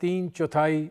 3/4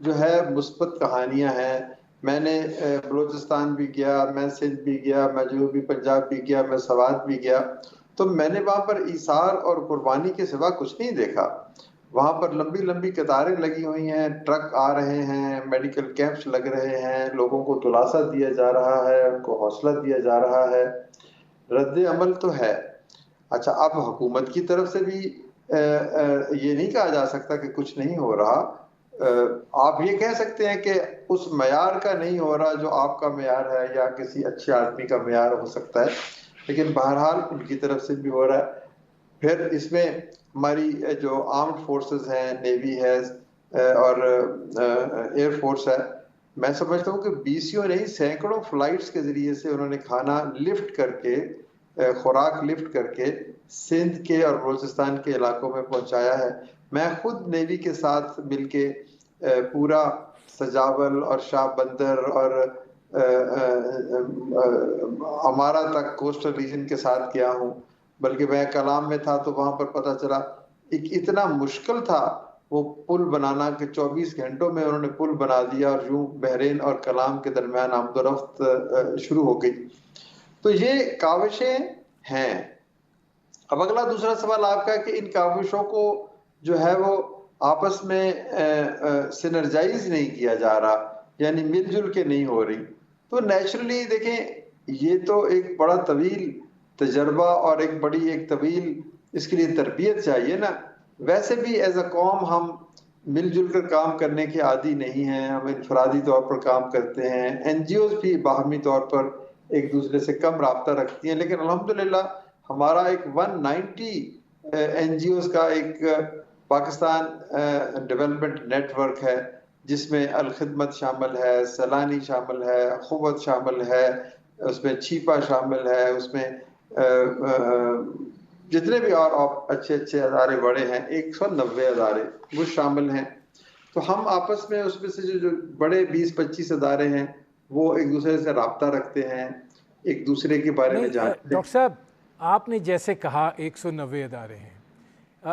جو ہے مثبت کہانیاں ہیں. میں نے بلوچستان بھی گیا, میں سندھ بھی گیا, میں جنوبی پنجاب بھی گیا, میں سوات بھی گیا, تو میں نے وہاں پر ایثار اور قربانی کے سوا کچھ نہیں دیکھا. وہاں پر لمبی لمبی قطاریں لگی ہوئی ہیں, ٹرک آ رہے ہیں, میڈیکل کیمپس لگ رہے ہیں, لوگوں کو دلاسا دیا جا رہا ہے, ان کو حوصلہ دیا جا رہا ہے. رد عمل تو ہے. اچھا, اب حکومت کی طرف سے بھی یہ نہیں کہا جا سکتا کہ کچھ نہیں ہو رہا. آپ یہ کہہ سکتے ہیں کہ اس معیار کا نہیں ہو رہا جو آپ کا معیار ہے یا کسی اچھے آدمی کا معیار ہو سکتا ہے, لیکن بہرحال ان کی طرف سے بھی ہو رہا ہے. پھر اس میں ہماری جو آرمڈ فورسز ہیں, نیوی ہے اور ایئر فورس ہے, میں سمجھتا ہوں کہ بیسیوں نہیں سینکڑوں فلائٹس کے ذریعے سے انہوں نے کھانا لفٹ کر کے, خوراک لفٹ کر کے سندھ کے اور بلوچستان کے علاقوں میں پہنچایا ہے. میں خود نیوی کے ساتھ مل کے پورا سجاول اور شاہ بندر اور ہمارا تک کوسٹل ریجن کے ساتھ گیا ہوں. بلکہ میں کلام میں تھا تو وہاں پر پتہ چلا اتنا مشکل تھا وہ پل بنانا کہ 24 گھنٹوں میں انہوں نے پل بنا دیا, اور یوں بحرین اور کلام کے درمیان آمد و رفت شروع ہو گئی. تو یہ کاوشیں ہیں. اب اگلا دوسرا سوال آپ کا کہ ان کاوشوں کو جو ہے وہ آپس میں سنرجائز نہیں کیا جا رہا, یعنی مل جل کے نہیں ہو رہی. تو نیچرلی دیکھیں, یہ تو ایک بڑا طویل تجربہ اور ایک طویل اس کے لیے تربیت چاہیے نا. ویسے بھی ایز اے قوم ہم مل جل کر کام کرنے کے عادی نہیں ہیں, ہم انفرادی طور پر کام کرتے ہیں. این جی اوز بھی باہمی طور پر ایک دوسرے سے کم رابطہ رکھتی ہیں, لیکن الحمدللہ ہمارا ایک 190 این جی اوز کا ایک پاکستان ڈیولپمنٹ نیٹ ورک ہے, جس میں الخدمت شامل ہے, سیلانی شامل ہے, اخوت شامل ہے, اس میں چھیپا شامل ہے, اس میں جتنے بھی اور اچھے اچھے ادارے بڑے ہیں 190 ادارے وہ شامل ہیں. تو ہم آپس میں اس میں سے جو بڑے 20-25 ادارے ہیں وہ ایک دوسرے سے رابطہ رکھتے ہیں, ایک دوسرے کے بارے میں نہیں جانتے ہیں. ڈاکٹر صاحب, آپ نے جیسے کہا 190 ادارے ہیں,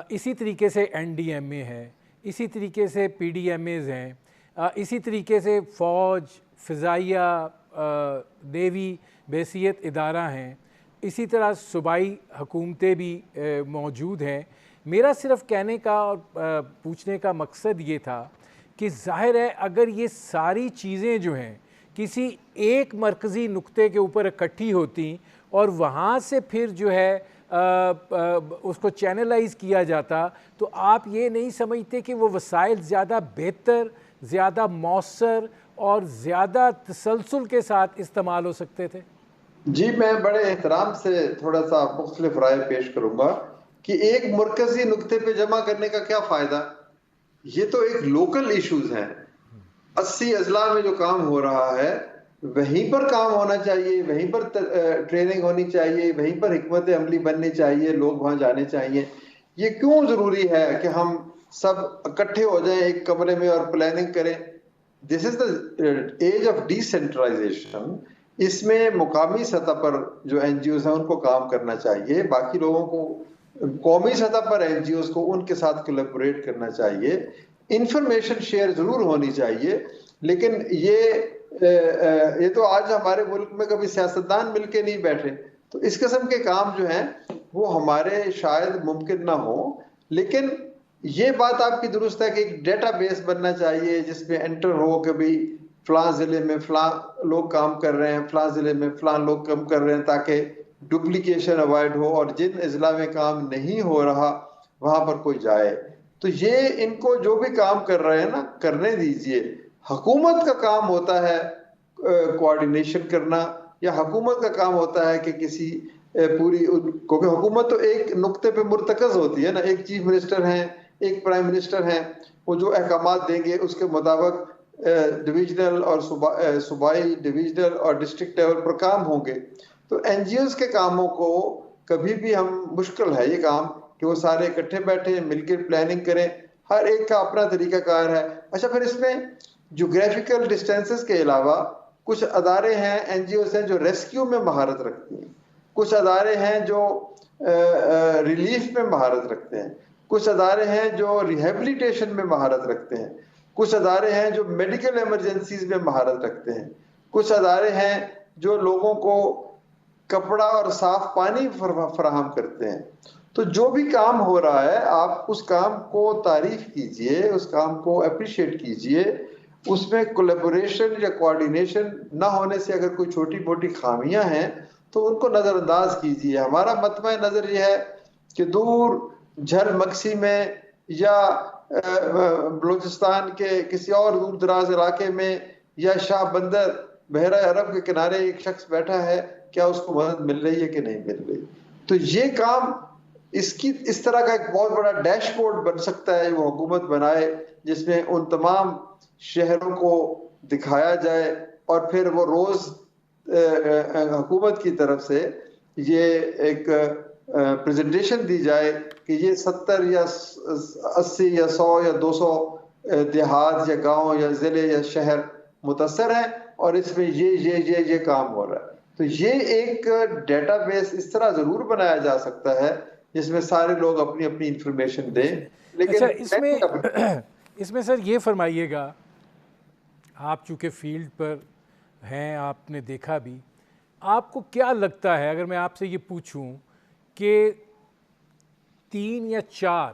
اسی طریقے سے این ڈی ایم اے ہے, اسی طریقے سے پی ڈی ایم ایز ہیں, اسی طریقے سے فوج, فضائیہ, نیوی بحیثیت ادارہ ہیں, اسی طرح صوبائی حکومتیں بھی موجود ہیں. میرا صرف کہنے کا اور پوچھنے کا مقصد یہ تھا کہ ظاہر ہے اگر یہ ساری چیزیں جو ہیں کسی ایک مرکزی نقطے کے اوپر اکٹھی ہوتی اور وہاں سے پھر جو ہے اس کو چینلائز کیا جاتا, تو آپ یہ نہیں سمجھتے کہ وہ وسائل زیادہ بہتر, زیادہ مؤثر اور زیادہ تسلسل کے ساتھ استعمال ہو سکتے تھے؟ جی, میں بڑے احترام سے تھوڑا سا مختلف رائے پیش کروں گا کہ ایک مرکزی نقطے پہ جمع کرنے کا کیا فائدہ. یہ تو ایک لوکل ایشوز ہیں. 80 اضلاع میں جو کام ہو رہا ہے وہیں پر کام ہونا چاہیے, وہیں پر ٹریننگ ہونی چاہیے, وہیں پر حکمت عملی بننی چاہیے, لوگ وہاں جانے چاہیے. یہ کیوں ضروری ہے کہ ہم سب اکٹھے ہو جائیں ایک کمرے میں اور پلاننگ کریں. دس از دا ایج آف ڈی سینٹرلائزیشن. اس میں مقامی سطح پر جو این جی اوز ہیں ان کو کام کرنا چاہیے, باقی لوگوں کو قومی سطح پر این جی اوز کو ان کے ساتھ کولیبوریٹ کرنا چاہیے, انفارمیشن شیئر ضرور ہونی چاہیے. لیکن یہ تو آج ہمارے ملک میں کبھی سیاستدان مل کے نہیں بیٹھے, تو اس قسم کے کام جو ہیں وہ ہمارے شاید ممکن نہ ہو. لیکن یہ بات آپ کی درست ہے کہ ایک ڈیٹا بیس بننا چاہیے جس میں انٹر ہو کہ بھی فلاں ضلع میں فلاں لوگ کام کر رہے ہیں, فلاں ضلع میں فلاں لوگ کام کر رہے ہیں, تاکہ ڈپلیکیشن اوائڈ ہو, اور جن اضلاع میں کام نہیں ہو رہا وہاں پر کوئی جائے. تو یہ ان کو جو بھی کام کر رہے ہیں نا کرنے دیجئے. حکومت کا کام ہوتا ہے کوآرڈینیشن کرنا, یا حکومت کا کام ہوتا ہے کہ کسی پوری, کیونکہ حکومت تو ایک نقطے پہ مرتکز ہوتی ہے نا, ایک چیف منسٹر ہیں, ایک پرائم منسٹر ہیں, وہ جو احکامات دیں گے اس کے مطابق ڈویژنل اور صوبائی, ڈویژنل اور ڈسٹرکٹ لیول پر کام ہوں گے. تو این جی اوز کے کاموں کو کبھی بھی ہم مشکل ہے یہ کام کہ وہ سارے اکٹھے بیٹھے مل کے پلاننگ کریں, ہر ایک کا اپنا طریقہ کار ہے. اچھا, پھر اس میں جغرافیکل ڈسٹینسز کے علاوہ کچھ ادارے ہیں, این جی اوز ہیں جو ریسکیو میں مہارت رکھتی ہیں, کچھ ادارے ہیں جو ریلیف میں مہارت رکھتے ہیں, کچھ ادارے ہیں جو ریہیبلیٹیشن میں مہارت رکھتے ہیں. کچھ ادارے ہیں جو میڈیکل ایمرجنسیز میں مہارت رکھتے ہیں، کچھ ادارے ہیں جو لوگوں کو کپڑا اور صاف پانی فراہم کرتے ہیں. تو جو بھی کام ہو رہا ہے آپ اس کام کو تعریف کیجئے، اس کام کو اپریشیٹ کیجئے. اس میں کولیبوریشن یا کوارڈینیشن نہ ہونے سے اگر کوئی چھوٹی موٹی خامیاں ہیں تو ان کو نظر انداز کیجئے. ہمارا مطمع نظر یہ ہے کہ دور جھل مکسی میں یا بلوچستان کے کسی اور دور دراز علاقے میں یا شاہ بندر بحیرہ عرب کے کنارے ایک شخص بیٹھا ہے، کیا اس کو مدد مل رہی ہے کہ نہیں مل رہی. تو یہ کام اس طرح کا ایک بہت بڑا ڈیش بورڈ بن سکتا ہے وہ حکومت بنائے، جس میں ان تمام شہروں کو دکھایا جائے اور پھر وہ روز حکومت کی طرف سے یہ ایک پریزنٹیشن دی جائے کہ یہ 70 یا 80 یا 100 یا 200 دیہات یا گاؤں یا ضلع یا شہر متاثر ہیں اور اس میں یہ کام ہو رہا ہے. تو یہ ایک ڈیٹا بیس اس طرح ضرور بنایا جا سکتا ہے جس میں سارے لوگ اپنی اپنی انفارمیشن دیں. اچھا، لیکن اس میں سر یہ فرمائیے گا، آپ چونکہ فیلڈ پر ہیں، آپ نے دیکھا بھی، آپ کو کیا لگتا ہے اگر میں آپ سے یہ پوچھوں کہ 3 یا 4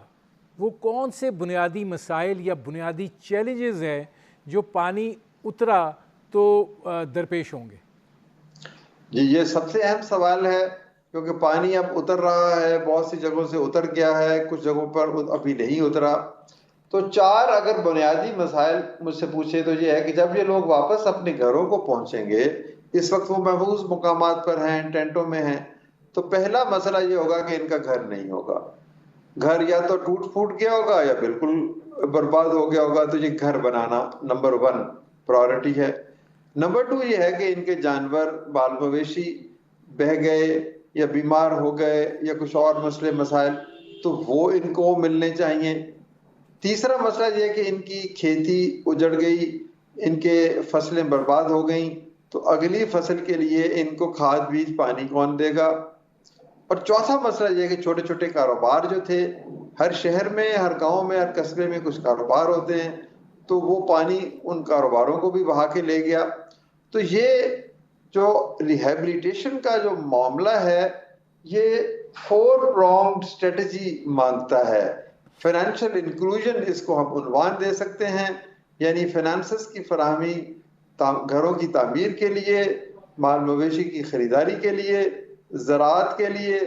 وہ کون سے بنیادی مسائل یا بنیادی چیلنجز ہیں جو پانی اترا تو درپیش ہوں گے؟ جی، یہ سب سے اہم سوال ہے کیونکہ پانی اب اتر رہا ہے، بہت سی جگہوں سے اتر گیا ہے، کچھ جگہوں پر ابھی نہیں اترا. تو 4 اگر بنیادی مسائل مجھ سے پوچھے تو یہ ہے کہ جب یہ لوگ واپس اپنے گھروں کو پہنچیں گے، اس وقت وہ محفوظ مقامات پر ہیں، ٹینٹوں میں ہیں، تو پہلا مسئلہ یہ ہوگا کہ ان کا گھر نہیں ہوگا. گھر یا تو ٹوٹ پھوٹ گیا ہوگا یا بالکل برباد ہو گیا ہوگا. تو یہ گھر بنانا نمبر 1 پرائورٹی ہے. نمبر 2 یہ ہے کہ ان کے جانور بال مویشی بہہ گئے یا بیمار ہو گئے یا کچھ اور مسئلے مسائل، تو وہ ان کو ملنے چاہیے. تیسرا مسئلہ یہ ہے کہ ان کی کھیتی اجڑ گئی، ان کے فصلیں برباد ہو گئیں، تو اگلی فصل کے لیے ان کو کھاد بیج پانی کون دے گا. اور چوتھا مسئلہ یہ ہے کہ چھوٹے چھوٹے کاروبار جو تھے، ہر شہر میں، ہر گاؤں میں، ہر قصبے میں کچھ کاروبار ہوتے ہیں، تو وہ پانی ان کاروباروں کو بھی بہا کے لے گیا. تو یہ جو ریہیبلیٹیشن کا جو معاملہ ہے یہ 4 pronged اسٹریٹجی مانگتا ہے. فائنینشیل انکلوژن اس کو ہم عنوان دے سکتے ہیں، یعنی فائنانسز کی فراہمی گھروں کی تعمیر کے لیے، مال مویشی کی خریداری کے لیے، زراعت کے لیے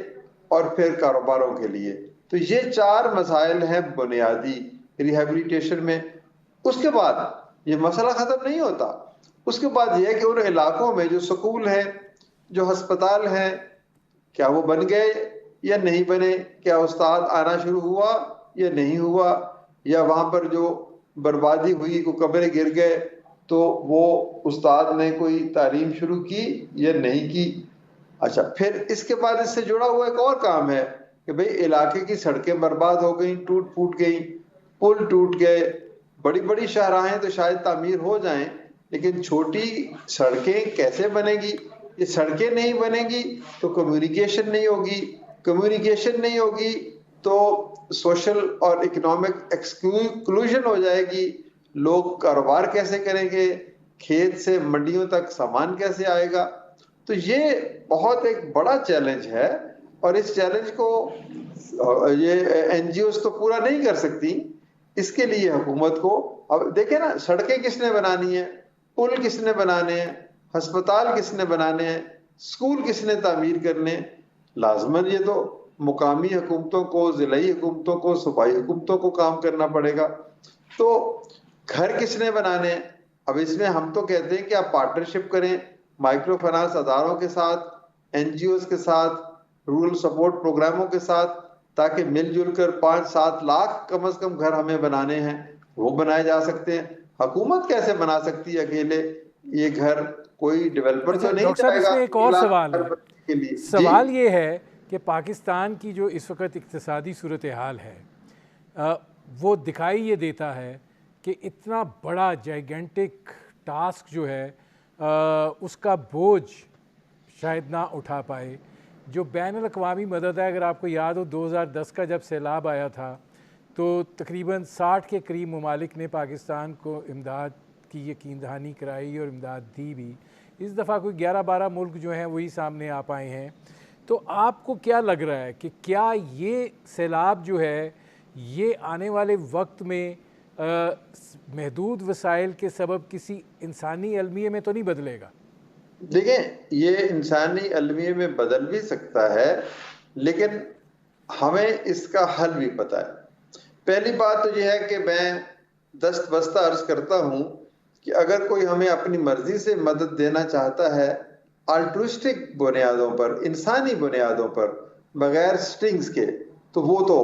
اور پھر کاروباروں کے لیے. تو یہ 4 مسائل ہیں بنیادی ریہیبلیٹیشن میں. اس کے بعد یہ مسئلہ ختم نہیں ہوتا. اس کے بعد یہ ہے کہ ان علاقوں میں جو سکول ہیں، جو ہسپتال ہیں، کیا وہ بن گئے یا نہیں بنے، کیا استاد آنا شروع ہوا یا نہیں ہوا، یا وہاں پر جو بربادی ہوئی، کو کمرے گر گئے تو وہ استاد نے کوئی تعلیم شروع کی یا نہیں کی. اچھا، پھر اس کے بعد اس سے جڑا ہوا ایک اور کام ہے کہ بھئی علاقے کی سڑکیں برباد ہو گئیں، ٹوٹ پھوٹ گئیں، پل ٹوٹ گئے. بڑی بڑی شاہراہیں تو شاید تعمیر ہو جائیں لیکن چھوٹی سڑکیں کیسے بنے گی؟ یہ سڑکیں نہیں بنے گی تو کمیونیکیشن نہیں ہوگی، کمیونیکیشن نہیں ہوگی تو سوشل اور اکنامک ایکسکلوژن ہو جائے گی. لوگ کاروبار کیسے کریں گے؟ کھیت سے منڈیوں تک سامان کیسے آئے گا؟ تو یہ بہت ایک بڑا چیلنج ہے اور اس چیلنج کو یہ این جی اوز تو پورا نہیں کر سکتی. اس کے لیے حکومت کو، اب دیکھیں نا، سڑکیں کس نے بنانی ہے، پل کس نے بنانے ہیں، ہسپتال کس نے بنانے ہیں، اسکول کس نے تعمیر کرنے؟ لازماً یہ تو مقامی حکومتوں کو، ضلعی حکومتوں کو، صوبائی حکومتوں کو کام کرنا پڑے گا. تو گھر کس نے بنانے ہیں؟ اب اس میں ہم تو کہتے ہیں کہ آپ پارٹنرشپ کریں مائکرو فائنانس اداروں کے ساتھ، این جی اوز کے ساتھ، رورل سپورٹ پروگراموں کے ساتھ، تاکہ مل جل کر 5-7 لاکھ کم از کم گھر ہمیں بنانے ہیں، وہ بنائے جا سکتے ہیں. حکومت کیسے بنا سکتی ہے اکیلے یہ گھر؟ کوئی ڈیولپر تو نہیں ڈاکٹر صاحب، جائے اس گا میں ایک اور سوال گھر ہے. بنانے کے لیے. سوال یہ ہے کہ پاکستان کی جو اس وقت اقتصادی صورتحال ہے وہ دکھائی یہ دیتا ہے کہ اتنا بڑا جائگنٹک ٹاسک جو ہے اس کا بوجھ شاید نہ اٹھا پائے. جو بین الاقوامی مدد ہے، اگر آپ کو یاد ہو 2010 کا جب سیلاب آیا تھا تو تقریباً 60 کے قریب ممالک نے پاکستان کو امداد کی یقین دہانی کرائی اور امداد دی بھی. اس دفعہ کوئی 11-12 ملک جو ہیں وہی سامنے آ پائے ہیں. تو آپ کو کیا لگ رہا ہے کہ کیا یہ سیلاب جو ہے یہ آنے والے وقت میں محدود وسائل کے سبب کسی انسانی المیے میں تو نہیں بدلے گا؟ دیکھیں یہ انسانی المیے میں بدل بھی سکتا ہے، لیکن ہمیں اس کا حل بھی پتہ ہے. پہلی بات تو یہ ہے کہ میں دست بستہ عرض کرتا ہوں کہ اگر کوئی ہمیں اپنی مرضی سے مدد دینا چاہتا ہے الٹرسٹک بنیادوں پر، انسانی بنیادوں پر، بغیر سٹنگز کے، تو وہ تو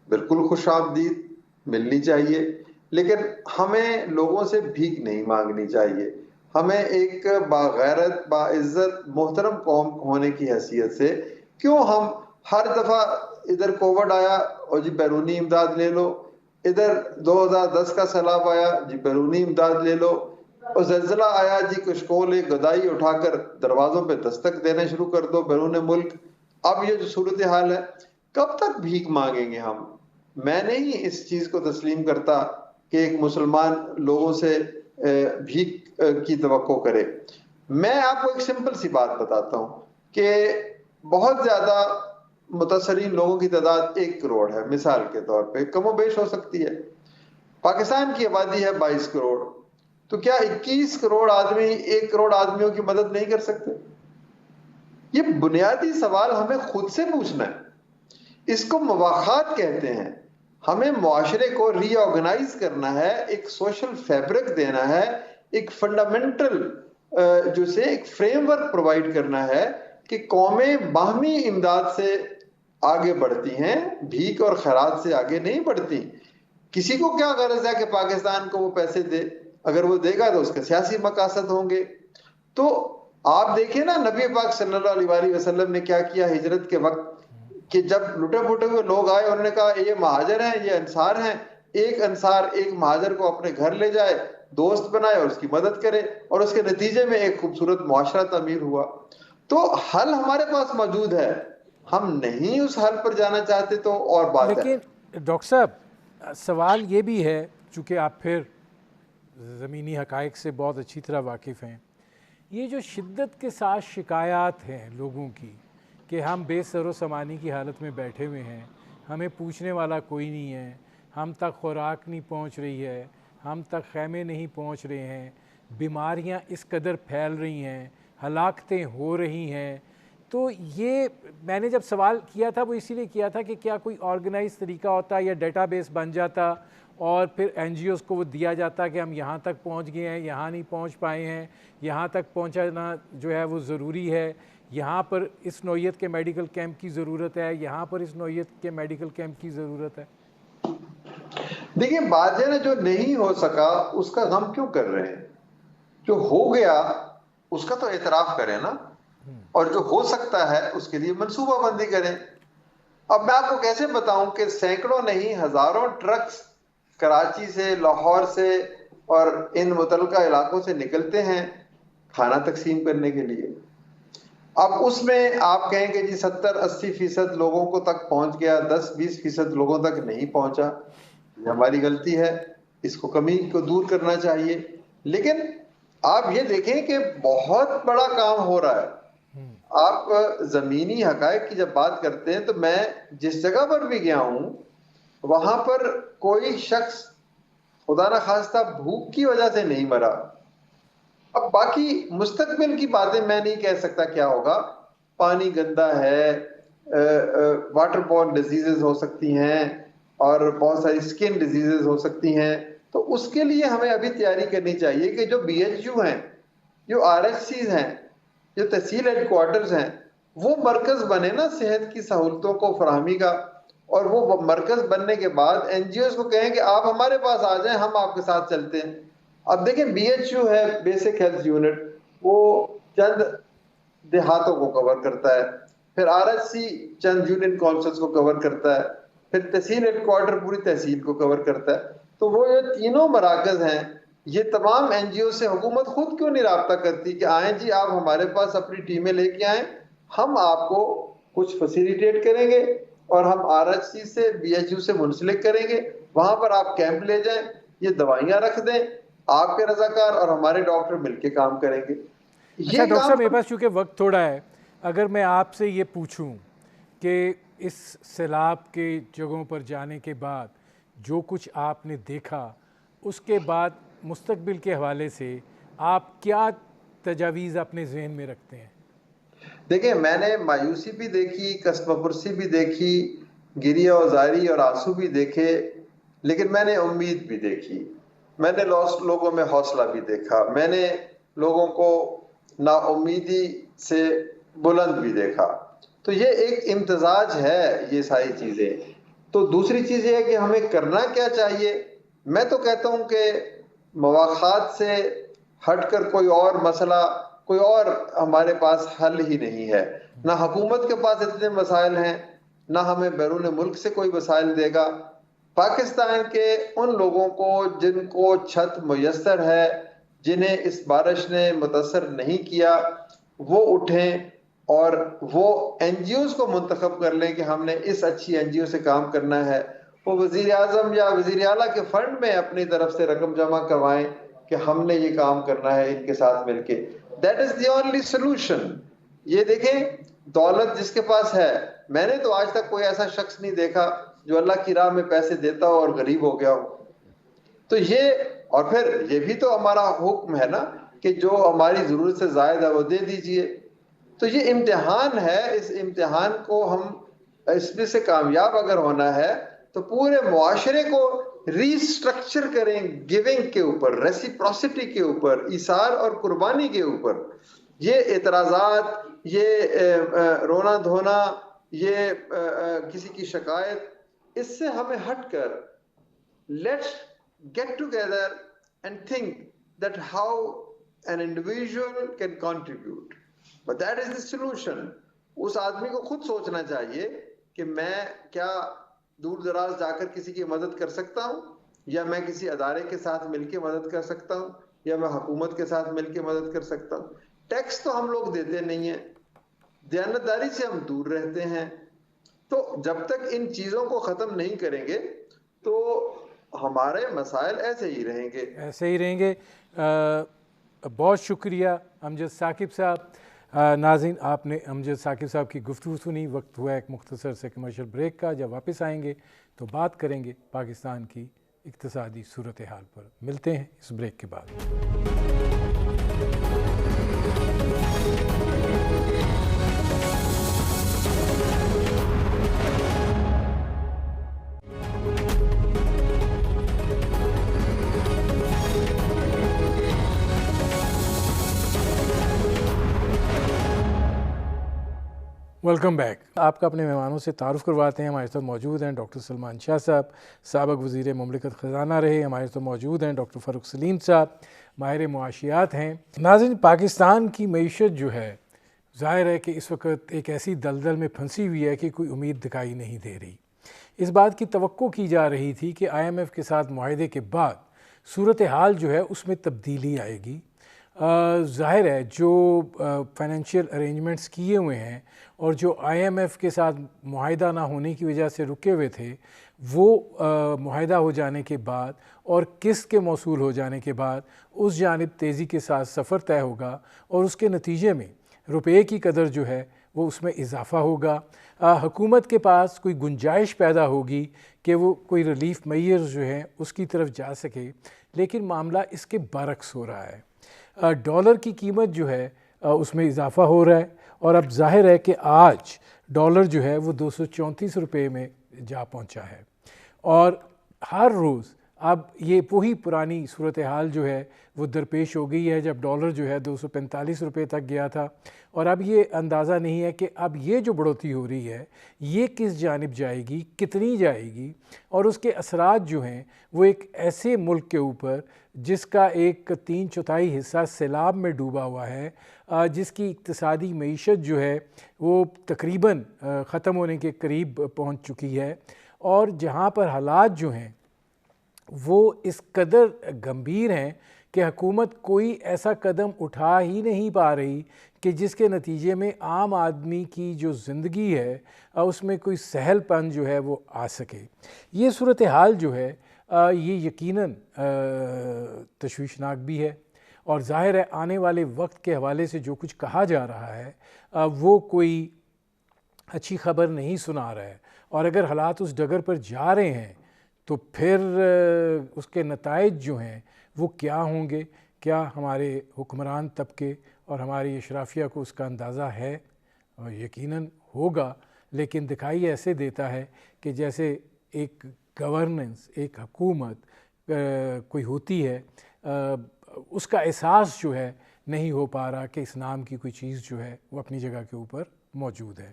بالکل خوش آمدید ملنی چاہیے. لیکن ہمیں لوگوں سے بھیک نہیں مانگنی چاہیے. ہمیں ایک باغیرت، باعزت، محترم قوم ہونے کی حیثیت سے کیوں ہم ہر دفعہ ادھر کووڈ آیا اور جی بیرونی امداد لے لو، ادھر 2010 کا سیلاب آیا جی بیرونی امداد لے لو، اور زلزلہ آیا جی کشکول ایک گدائی اٹھا کر دروازوں پہ دستک دینے شروع کر دو بیرون ملک. اب یہ جو صورتحال ہے، کب تک بھیک مانگیں گے ہم؟ میں نہیں اس چیز کو تسلیم کرتا کہ ایک مسلمان لوگوں سے بھیک کی توقع کرے. میں آپ کو ایک سمپل سی بات بتاتا ہوں کہ بہت زیادہ متاثرین لوگوں کی تعداد 1 کروڑ ہے، مثال کے طور پہ کم و بیش ہو سکتی ہے. پاکستان کی آبادی ہے 22 کروڑ، تو کیا 21 کروڑ آدمی 1 کروڑ آدمیوں کی مدد نہیں کر سکتے؟ یہ بنیادی سوال ہمیں خود سے پوچھنا ہے. اس کو مواخات کہتے ہیں. ہمیں معاشرے کو ری آرگنائز کرنا ہے، ایک سوشل فیبرک دینا ہے، ایک فنڈامنٹل جو سے ایک فریم ورک پرووائڈ کرنا ہے کہ قومیں باہمی امداد سے آگے بڑھتی ہیں، بھیک اور خیرات سے آگے نہیں بڑھتی. کسی کو کیا غرض ہے کہ پاکستان کو وہ پیسے دے؟ اگر وہ دے گا تو اس کے سیاسی مقاصد ہوں گے. تو آپ دیکھیں نا نبی پاک صلی اللہ علیہ وآلہ وسلم نے کیا کیا ہجرت کے وقت، کہ جب لٹے پھوٹے ہوئے لوگ آئے انہوں نے کہا یہ مہاجر ہیں، یہ انصار ہیں. ایک انصار ایک مہاجر کو اپنے گھر لے جائے، دوست بنائے اور اس کی مدد کرے، اور اس کے نتیجے میں ایک خوبصورت معاشرہ تعمیر ہوا. تو حل ہمارے پاس موجود ہے، ہم نہیں اس حل پر جانا چاہتے تو اور بات ہے. لیکن ڈاکٹر صاحب سوال یہ بھی ہے، چونکہ آپ پھر زمینی حقائق سے بہت اچھی طرح واقف ہیں، یہ جو شدت کے ساتھ شکایات ہیں لوگوں کی کہ ہم بے سر و سامانی کی حالت میں بیٹھے ہوئے ہیں، ہمیں پوچھنے والا کوئی نہیں ہے، ہم تک خوراک نہیں پہنچ رہی ہے، ہم تک خیمے نہیں پہنچ رہے ہیں، بیماریاں اس قدر پھیل رہی ہیں، ہلاکتیں ہو رہی ہیں. تو یہ میں نے جب سوال کیا تھا وہ اسی لیے کیا تھا کہ کیا کوئی آرگنائز طریقہ ہوتا یا ڈیٹا بیس بن جاتا اور پھر این جی اوز کو وہ دیا جاتا کہ ہم یہاں تک پہنچ گئے ہیں، یہاں نہیں پہنچ پائے ہیں، یہاں تک پہنچانا جو ہے وہ ضروری ہے، یہاں پر اس نوعیت کے میڈیکل کیمپ کی ضرورت ہے، یہاں پر اس نوعیت کے میڈیکل کیمپ کی ضرورت ہے. دیکھیں بات ہے نا، جو نہیں ہو سکا اس کا غم کیوں کر رہے ہیں؟ جو ہو گیا اس کا تو اعتراف کریں نا، اور جو ہو سکتا ہے اس کے لیے منصوبہ بندی کریں. اب میں آپ کو کیسے بتاؤں کہ سینکڑوں نہیں ہزاروں ٹرکس کراچی سے، لاہور سے اور ان متعلقہ علاقوں سے نکلتے ہیں کھانا تقسیم کرنے کے لیے. اب اس میں آپ کہیں کہ جی 70-80% لوگوں کو تک پہنچ گیا، 10-20% لوگوں تک نہیں پہنچا. یہ ہماری غلطی ہے، اس کو کمی کو دور کرنا چاہیے. لیکن آپ یہ دیکھیں کہ بہت بڑا کام ہو رہا ہے. آپ زمینی حقائق کی جب بات کرتے ہیں تو میں جس جگہ پر بھی گیا ہوں وہاں پر کوئی شخص خدا نہ خواستہ بھوک کی وجہ سے نہیں مرا. اب باقی مستقبل کی باتیں میں نہیں کہہ سکتا کیا ہوگا. پانی گندا ہے، واٹر بورن ڈیزیزز ہو سکتی ہیں، اور بہت ساری سکن ڈیزیزز ہو سکتی ہیں. تو اس کے لیے ہمیں ابھی تیاری کرنی چاہیے کہ جو بی ایچ یو ہیں، جو آر ایچ سیز ہیں، جو تحصیل ہیڈ کوارٹرز ہیں، وہ مرکز بنے نا صحت کی سہولتوں کو فراہمی کا. اور وہ مرکز بننے کے بعد این جی اوز کو کہیں کہ آپ ہمارے پاس آ جائیں، ہم آپ کے ساتھ چلتے ہیں. اب دیکھیں بی ایچ یو ہے بیسک ہیلتھ یونٹ، وہ چند دیہاتوں کو کور کرتا ہے. پھر آر ایچ سی چند یونین کونسلز کو کور کرتا ہے. پھر تحصیل ہیڈ کوارٹر پوری تحصیل کو کور کرتا ہے. تو وہ یہ تینوں مراکز ہیں، یہ تمام این جی او سے حکومت خود کیوں نہیں رابطہ کرتی کہ آئیں جی آپ ہمارے پاس اپنی ٹیمیں لے کے آئیں، ہم آپ کو کچھ فیسیلیٹیٹ کریں گے اور ہم RHC سے BHU سے منسلک کریں گے, وہاں پر آپ کیمپ لے جائیں, یہ دوائیاں رکھ دیں, آپ کے رضاکار اور ہمارے ڈاکٹر مل کے کام کریں گے. اچھا یہ ڈاکٹر کام صاحب میرے پاس چونکہ وقت تھوڑا ہے, اگر میں آپ سے یہ پوچھوں کہ اس سیلاب کے جگہوں پر جانے کے بعد جو کچھ آپ نے دیکھا, اس کے بعد مستقبل کے حوالے سے آپ کیا تجاویز اپنے ذہن میں رکھتے ہیں؟ دیکھیں, میں نے مایوسی بھی دیکھی, قصب پرسی بھی دیکھی, گریہ وزاری اور آنسو بھی دیکھے, لیکن میں نے امید بھی دیکھی, میں نے لوگوں میں حوصلہ بھی دیکھا, میں نے لوگوں کو نا امیدی سے بلند بھی دیکھا. تو یہ ایک امتزاج ہے یہ ساری چیزیں. تو دوسری چیز یہ ہے کہ ہمیں کرنا کیا چاہیے. میں تو کہتا ہوں کہ مواخات سے ہٹ کر کوئی اور مسئلہ, کوئی اور ہمارے پاس حل ہی نہیں ہے. نہ حکومت کے پاس اتنے مسائل ہیں, نہ ہمیں بیرون ملک سے کوئی وسائل دے گا. پاکستان کے ان لوگوں کو جن کو چھت میسر ہے, جنہیں اس بارش نے متاثر نہیں کیا, وہ اٹھیں اور وہ NGOز کو منتخب کر لیں کہ ہم نے اس اچھی NGO سے کام کرنا ہے. وہ وزیر اعظم یا وزیر اعلیٰ کے فنڈ میں اپنی طرف سے رقم جمع کروائیں کہ ہم نے یہ کام کرنا ہے ان کے ساتھ مل کے. That is the only solution. یہ دیکھیں, دولت جس کے پاس ہے, میں نے تو آج تک کوئی ایسا شخص نہیں دیکھا جو اللہ کی راہ میں پیسے دیتا ہو اور غریب ہو گیا ہو. تو یہ, اور پھر یہ بھی تو ہمارا حکم ہے نا کہ جو ہماری ضرورت سے زائد ہے وہ دے دیجئے. تو یہ امتحان ہے, اس امتحان کو ہم, اس میں سے کامیاب اگر ہونا ہے تو پورے معاشرے کو ری سٹرکچر کریں, گیونگ کے اوپر, ریسیپروسٹی کے اوپر, ایثار اور قربانی کے اوپر. یہ اعتراضات, یہ رونا دھونا, یہ کسی کی شکایت, اس سے ہمیں ہٹ کر let's get together and think that how an individual can contribute. But that is the solution. اس آدمی کو خود سوچنا چاہیے کہ میں کیا دور دراز جا کر کسی کی مدد کر سکتا ہوں, یا میں کسی ادارے کے ساتھ مل کے مدد کر سکتا ہوں, یا میں حکومت کے ساتھ مل کے مدد کر سکتا ہوں. ٹیکس تو ہم لوگ دیتے نہیں ہیں, دیانتداری سے ہم دور رہتے ہیں. تو جب تک ان چیزوں کو ختم نہیں کریں گے تو ہمارے مسائل ایسے ہی رہیں گے. ایسے ہی رہیں گے. بہت شکریہ امجد ثاقب صاحب. ناظرین, آپ نے امجد ثاقب صاحب کی گفتگو سنی. وقت ہوا ایک مختصر سے کمرشل بریک کا. جب واپس آئیں گے تو بات کریں گے پاکستان کی اقتصادی صورتحال پر. ملتے ہیں اس بریک کے بعد. Welcome back. آپ کا اپنے مہمانوں سے تعارف کرواتے ہیں. ہمارے ساتھ موجود ہیں ڈاکٹر سلمان شاہ صاحب, سابق وزیر مملکت خزانہ رہے. ہمارے ساتھ موجود ہیں ڈاکٹر فاروق سلیم صاحب, ماہر معاشیات ہیں. ناظرین, پاکستان کی معیشت جو ہے, ظاہر ہے کہ اس وقت ایک ایسی دلدل میں پھنسی ہوئی ہے کہ کوئی امید دکھائی نہیں دے رہی. اس بات کی توقع کی جا رہی تھی کہ IMF کے ساتھ معاہدے کے بعد صورتحال جو ہے اس میں تبدیلی آئے گی. ظاہر ہے جو فائنینشیل ارینجمنٹس کیے ہوئے ہیں اور جو IMF کے ساتھ معاہدہ نہ ہونے کی وجہ سے رکے ہوئے تھے, وہ معاہدہ ہو جانے کے بعد اور قسط کے موصول ہو جانے کے بعد اس جانب تیزی کے ساتھ سفر طے ہوگا, اور اس کے نتیجے میں روپے کی قدر جو ہے وہ اس میں اضافہ ہوگا. حکومت کے پاس کوئی گنجائش پیدا ہوگی کہ وہ کوئی ریلیف میئرز جو ہیں اس کی طرف جا سکے. لیکن معاملہ اس کے برعکس ہو رہا ہے. ڈالر کی قیمت جو ہے اس میں اضافہ ہو رہا ہے, اور اب ظاہر ہے کہ آج ڈالر جو ہے وہ 234 روپے میں جا پہنچا ہے. اور ہر روز اب یہ وہی پرانی صورتحال جو ہے وہ درپیش ہو گئی ہے, جب ڈالر جو ہے 245 روپے تک گیا تھا. اور اب یہ اندازہ نہیں ہے کہ اب یہ جو بڑھوتری ہو رہی ہے یہ کس جانب جائے گی, کتنی جائے گی, اور اس کے اثرات جو ہیں وہ ایک ایسے ملک کے اوپر جس کا ایک 3/4 حصہ سیلاب میں ڈوبا ہوا ہے, جس کی اقتصادی معیشت جو ہے وہ تقریباً ختم ہونے کے قریب پہنچ چکی ہے, اور جہاں پر حالات جو ہیں وہ اس قدر گمبھیر ہیں کہ حکومت کوئی ایسا قدم اٹھا ہی نہیں پا رہی کہ جس کے نتیجے میں عام آدمی کی جو زندگی ہے اس میں کوئی سہل پن جو ہے وہ آ سکے. یہ صورتحال جو ہے یہ یقیناً تشویشناک بھی ہے، اور ظاہر ہے آنے والے وقت کے حوالے سے جو کچھ کہا جا رہا ہے وہ کوئی اچھی خبر نہیں سنا رہا ہے. اور اگر حالات اس ڈگر پر جا رہے ہیں تو پھر اس کے نتائج جو ہیں وہ کیا ہوں گے؟ کیا ہمارے حکمران طبقے اور ہماری اشرافیہ کو اس کا اندازہ ہے؟ اور یقیناً ہوگا، لیکن دکھائی ایسے دیتا ہے کہ جیسے ایک گورننس، ایک حکومت کوئی ہوتی ہے، اس کا احساس جو ہے نہیں ہو پا رہا کہ اس نام کی کوئی چیز جو ہے وہ اپنی جگہ کے اوپر موجود ہے.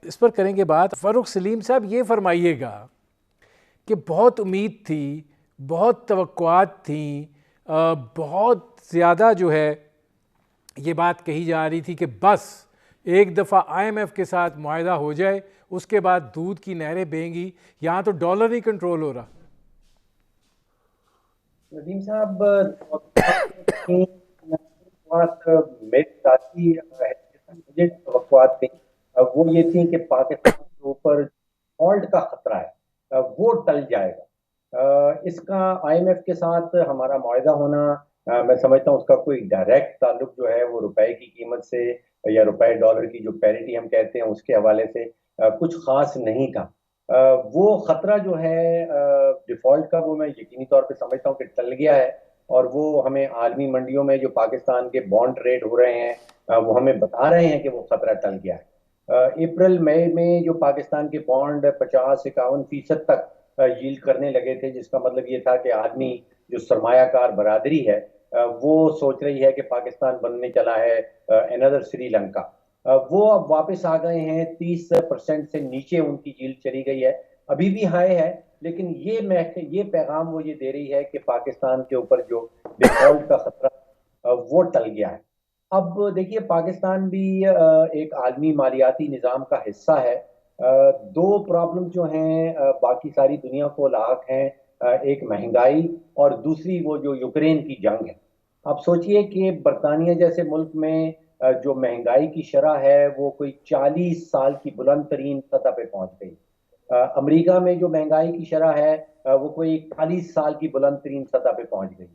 اس پر کریں گے بات. فاروق سلیم صاحب، یہ فرمائیے گا کہ بہت امید تھی، بہت توقعات تھیں، بہت زیادہ جو ہے یہ بات کہی جا رہی تھی کہ بس ایک دفعہ IMF کے ساتھ معاہدہ ہو جائے، اس کے بعد دودھ کی نہریں بہیں گی. یہاں تو ڈالر نہیں کنٹرول ہو رہا. ندیم صاحب، میری ذاتی مجھے توقعات تھیں وہ یہ تھیں کہ پاکستان کے اوپر فالٹ کا خطرہ ہے وہ ٹل جائے گا. اس کا IMF کے ساتھ ہمارا معاہدہ ہونا، میں سمجھتا ہوں اس کا کوئی ڈائریکٹ تعلق جو ہے وہ روپے کی قیمت سے یا روپے ڈالر کی جو پیرٹی ہم کہتے ہیں اس کے حوالے سے کچھ خاص نہیں تھا. وہ خطرہ جو ہے ڈیفالٹ کا، وہ میں یقینی طور پہ سمجھتا ہوں کہ ٹل گیا ہے، اور وہ ہمیں عالمی منڈیوں میں جو پاکستان کے بانڈ ٹریڈ ہو رہے ہیں وہ ہمیں بتا رہے ہیں کہ وہ خطرہ ٹل گیا ہے. اپریل مئی میں جو پاکستان کے بانڈ 50-51% تک ییلڈ کرنے لگے تھے، جس کا مطلب یہ تھا کہ آدمی جو سرمایہ کار برادری ہے وہ سوچ رہی ہے کہ پاکستان بننے چلا ہے another سری لنکا. وہ اب واپس آ گئے ہیں، 30% سے نیچے ان کی ییلڈ چلی گئی ہے. ابھی بھی ہائی ہے، لیکن یہ پیغام وہ یہ دے رہی ہے کہ پاکستان کے اوپر جو ڈیفالٹ کا خطرہ وہ ٹل گیا ہے. اب دیکھیے، پاکستان بھی ایک عالمی مالیاتی نظام کا حصہ ہے. دو پرابلم جو ہیں باقی ساری دنیا کو لاحق ہیں، ایک مہنگائی اور دوسری وہ جو یوکرین کی جنگ ہے. آپ سوچئے کہ برطانیہ جیسے ملک میں جو مہنگائی کی شرح ہے وہ کوئی 40 سال کی بلند ترین سطح پہ پہنچ گئی. امریکہ میں جو مہنگائی کی شرح ہے وہ کوئی 41 سال کی بلند ترین سطح پہ پہنچ گئی.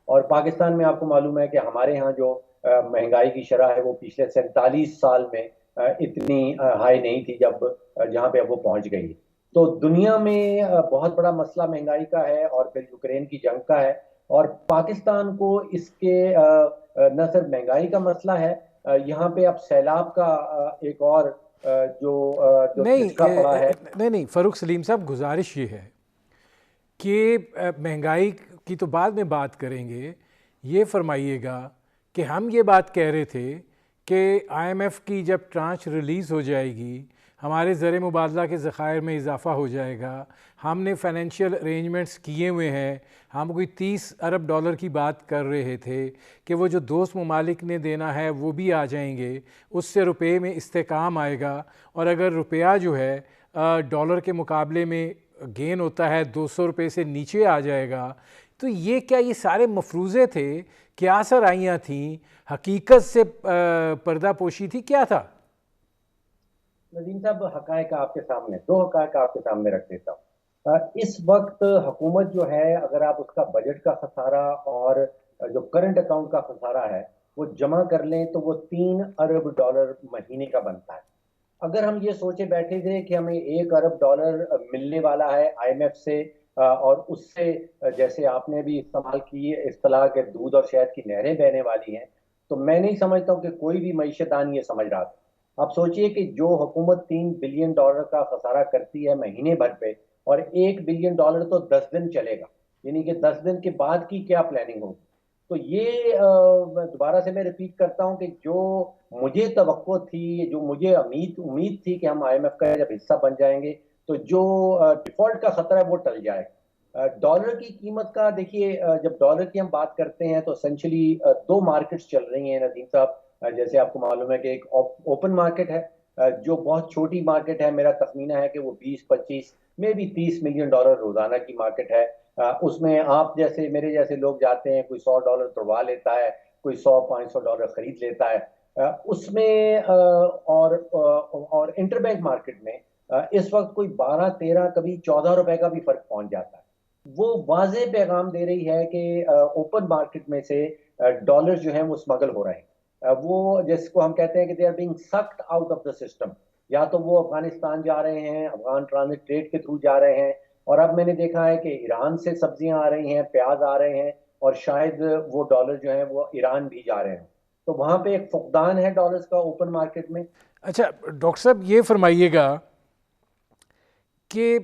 اور پاکستان میں آپ کو معلوم ہے کہ ہمارے ہاں جو مہنگائی کی شرح ہے وہ پچھلے 47 سال میں اتنی ہائی نہیں تھی جہاں پہ اب وہ پہنچ گئی. تو دنیا میں بہت بڑا مسئلہ مہنگائی کا ہے اور پھر یوکرین کی جنگ کا ہے، اور پاکستان کو اس کے نہ صرف مہنگائی کا مسئلہ ہے، یہاں پہ اب سیلاب کا ایک اور جو جھٹکا پڑا ہے. نہیں فاروق سلیم صاحب، گزارش یہ ہے کہ مہنگائی کی تو بعد میں بات کریں گے. یہ فرمائیے گا کہ ہم یہ بات کہہ رہے تھے کہ IMF کی جب ٹرانچ ریلیز ہو جائے گی، ہمارے زر مبادلہ کے ذخائر میں اضافہ ہو جائے گا. ہم نے فائنینشیل ارینجمنٹس کیے ہوئے ہیں. ہم کوئی 30 ارب ڈالر کی بات کر رہے تھے کہ وہ جو دوست ممالک نے دینا ہے وہ بھی آ جائیں گے، اس سے روپے میں استحکام آئے گا. اور اگر روپیہ جو ہے ڈالر کے مقابلے میں گین ہوتا ہے 200 روپے سے نیچے آ جائے گا. تو یہ کیا یہ سارے مفروضے تھے؟ کیا سرائیاں تھیں؟ حقیقت سے پردہ پوشی تھی؟ کیا تھا؟ ندیم صاحب، حقائق آپ کے سامنے، دو حقائق آپ کے سامنے رکھ دیتا ہوں. اس وقت حکومت جو ہے، اگر آپ اس کا بجٹ کا خسارہ اور جو کرنٹ اکاؤنٹ کا خسارہ ہے وہ جمع کر لیں تو وہ 3 ارب ڈالر مہینے کا بنتا ہے. اگر ہم یہ سوچے بیٹھے تھے کہ ہمیں 1 ارب ڈالر ملنے والا ہے IMF سے، اور اس سے جیسے آپ نے بھی استعمال کی اصطلاح کہ دودھ اور شہد کی نہریں بہنے والی ہیں، تو میں نہیں سمجھتا ہوں کہ کوئی بھی معیشتدان یہ سمجھ رہا تھا. آپ سوچئے کہ جو حکومت 3 بلین ڈالر کا خسارہ کرتی ہے مہینے بھر پہ، اور 1 بلین ڈالر تو 10 دن چلے گا، یعنی کہ 10 دن کے بعد کی کیا پلاننگ ہوگی. تو یہ دوبارہ سے میں ریپیٹ کرتا ہوں کہ جو مجھے توقع تھی، جو مجھے امید تھی کہ ہم IMF کا جب حصہ بن جائیں گے تو جو ڈیفالٹ کا خطرہ ہے وہ ٹل جائے گا. ڈالر کی قیمت کا دیکھیے، جب ڈالر کی ہم بات کرتے ہیں تو اسینشلی 2 مارکیٹس چل رہی ہیں ندیم صاحب. جیسے آپ کو معلوم ہے کہ ایک اوپن مارکیٹ ہے جو بہت چھوٹی مارکیٹ ہے. میرا تخمینہ ہے کہ وہ 20-25 میں بھی 30 ملین ڈالر روزانہ کی مارکیٹ ہے. اس میں آپ جیسے میرے جیسے لوگ جاتے ہیں, کوئی $100 توڑوا لیتا ہے, کوئی $100-500 خرید لیتا ہے. اس میں اور انٹر بینک مارکیٹ میں اس وقت کوئی 12-13 کبھی $14 کا بھی فرق پہنچ جاتا ہے. وہ واضح پیغام دے رہی ہے کہ اوپن مارکیٹ میں سے ڈالر جو ہیں وہ اسمگل ہو رہے ہیں. وہ جس کو ہم کہتے ہیں کہ they are being sucked out of the system. یا تو وہ افغانستان جا رہے ہیں, افغان ٹرانزٹ ٹریڈ کے تھرو جا رہے ہیں, اور اب میں نے دیکھا ہے کہ ایران سے سبزیاں آ رہی ہیں, پیاز آ رہے ہیں, اور شاید وہ ڈالر جو ہیں وہ ایران بھی جا رہے ہیں. تو وہاں پہ ایک فقدان ہے ڈالرز کا اوپن مارکیٹ میں. اچھا ڈاکٹر صاحب یہ فرمائیے گا کہ